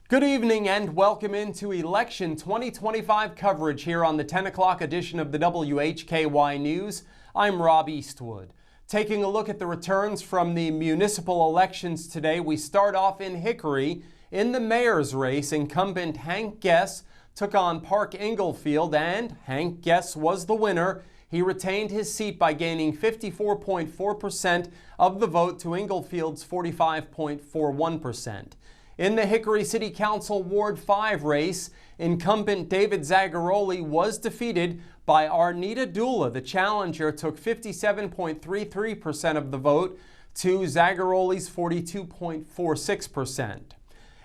Good evening and welcome into Election 2025 coverage here on the 10 o'clock edition of the WHKY News. I'm Rob Eastwood. Taking a look at the returns from the municipal elections today, we start off in Hickory. In the mayor's race, incumbent Hank Guess took on Park Englefield, and Hank Guess was the winner. He retained his seat by gaining 54.4% of the vote to Englefield's 45.41%. In the Hickory City Council Ward 5 race, incumbent David Zagaroli was defeated by Arnita Dula. The challenger took 57.33% of the vote to Zagaroli's 42.46%.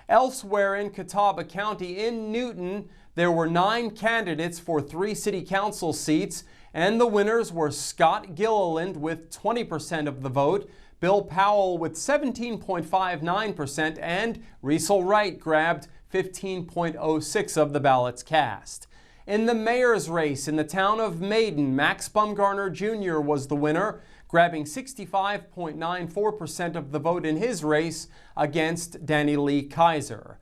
Elsewhere in Catawba County, in Newton, there were 9 candidates for 3 city council seats, and the winners were Scott Gilliland with 20% of the vote, Bill Powell with 17.59%, and Riesel Wright grabbed 15.06% of the ballots cast. In the mayor's race in the town of Maiden, Max Bumgarner Jr. was the winner, grabbing 65.94% of the vote in his race against Danny Lee Kaiser.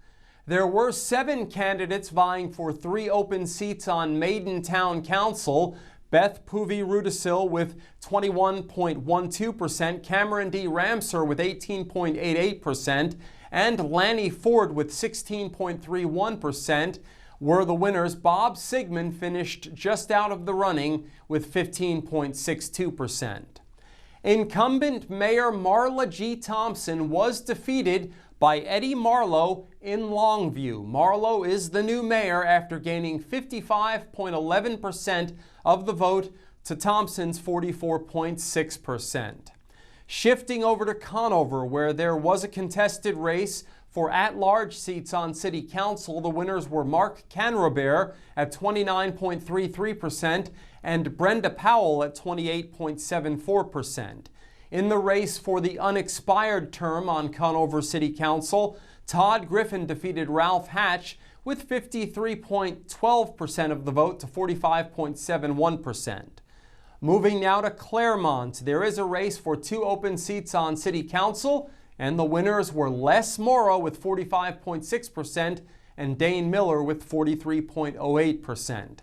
There were 7 candidates vying for 3 open seats on Maiden Town Council. Beth Poovey-Rudisil with 21.12%, Cameron D. Ramser with 18.88%, and Lanny Ford with 16.31% were the winners. Bob Sigmund finished just out of the running with 15.62%. Incumbent Mayor Marla G. Thompson was defeated by Eddie Marlowe in Longview. Marlowe is the new mayor after gaining 55.11% of the vote to Thompson's 44.6%. Shifting over to Conover, where there was a contested race for at-large seats on City Council, the winners were Mark Canrobert at 29.33% and Brenda Powell at 28.74%. In the race for the unexpired term on Conover City Council, Todd Griffin defeated Ralph Hatch with 53.12% of the vote to 45.71%. Moving now to Claremont, there is a race for 2 open seats on City Council, and the winners were Les Morrow with 45.6% and Dane Miller with 43.08%.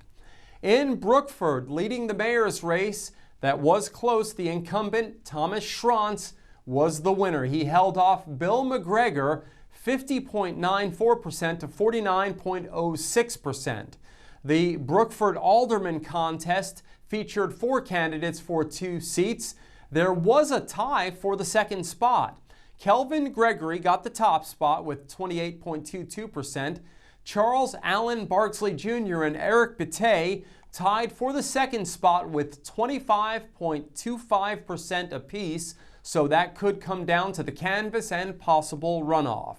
In Brookford, leading the mayor's race that was close, the incumbent Thomas Schrantz was the winner. He held off Bill McGregor 50.94% to 49.06%. The Brookford Alderman contest featured 4 candidates for 2 seats. There was a tie for the second spot. Kelvin Gregory got the top spot with 28.22%. Charles Allen Bardsley Jr. and Eric Bittet tied for the second spot with 25.25% apiece, so that could come down to the canvass and possible runoff.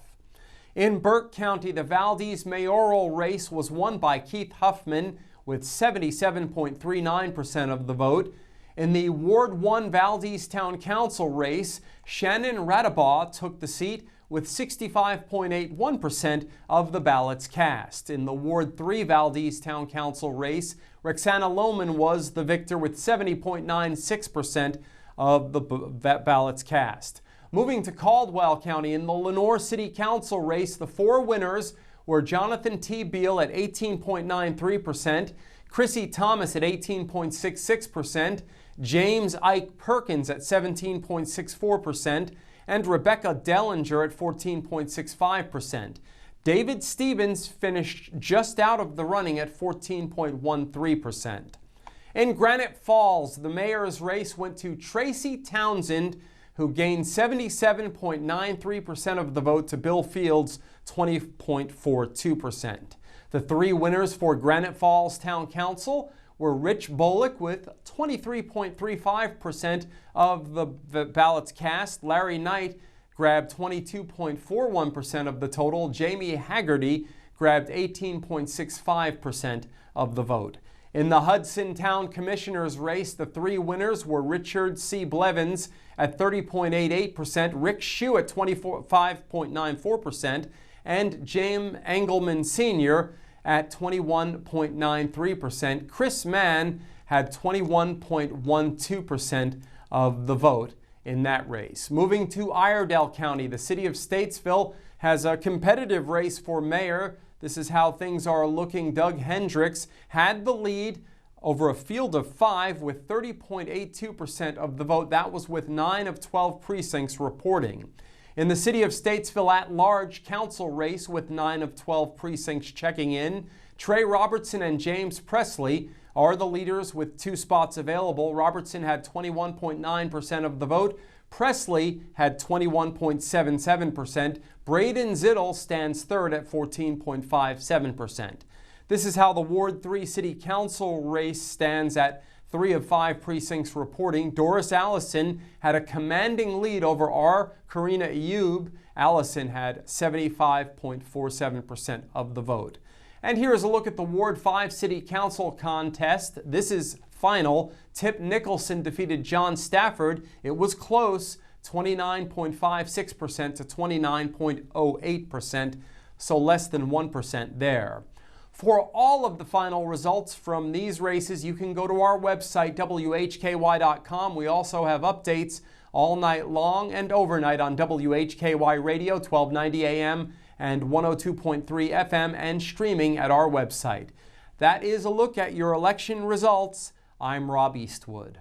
In Burke County, the Valdez mayoral race was won by Keith Huffman with 77.39% of the vote. In the Ward 1 Valdez Town Council race, Shannon Radabaugh took the seat with 65.81% of the ballots cast. In the Ward 3 Valdez Town Council race, Roxana Lohman was the victor with 70.96% of the ballots cast. Moving to Caldwell County, in the Lenoir City Council race, the 4 winners were Jonathan T. Beal at 18.93%, Chrissy Thomas at 18.66%, James Ike Perkins at 17.64%, and Rebecca Dellinger at 14.65%. David Stevens finished just out of the running at 14.13%. In Granite Falls, the mayor's race went to Tracy Townsend, who gained 77.93% of the vote to Bill Fields' 20.42%. The 3 winners for Granite Falls Town Council were Rich Bolick with 23.35% of the ballots cast. Larry Knight grabbed 22.41% of the total. Jamie Haggerty grabbed 18.65% of the vote. In the Hudson Town Commissioner's race, the 3 winners were Richard C. Blevins at 30.88%, Rick Shue at 25.94%, and James Engelman Sr. at 21.93%. Chris Mann had 21.12% of the vote in that race. Moving to Iredell County, the city of Statesville has a competitive race for mayor. This is how things are looking. Doug Hendricks had the lead over a field of 5 with 30.82% of the vote. That was with 9 of 12 precincts reporting. In the city of Statesville at-large council race with 9 of 12 precincts checking in, Trey Robertson and James Presley are the leaders with 2 spots available. Robertson had 21.9% of the vote. Presley had 21.77%. Braden Zittle stands third at 14.57%. This is how the Ward 3 City Council race stands at 3 of 5 precincts reporting. Doris Allison had a commanding lead over R. Karina Ayub. Allison had 75.47% of the vote. And here's a look at the Ward 5 City Council contest. This is final. Tip Nicholson defeated John Stafford. It was close, 29.56% to 29.08%, so less than 1% there. For all of the final results from these races, you can go to our website, WHKY.com. We also have updates all night long and overnight on WHKY Radio, 1290 AM and 102.3 FM, and streaming at our website. That is a look at your election results. I'm Rob Eastwood.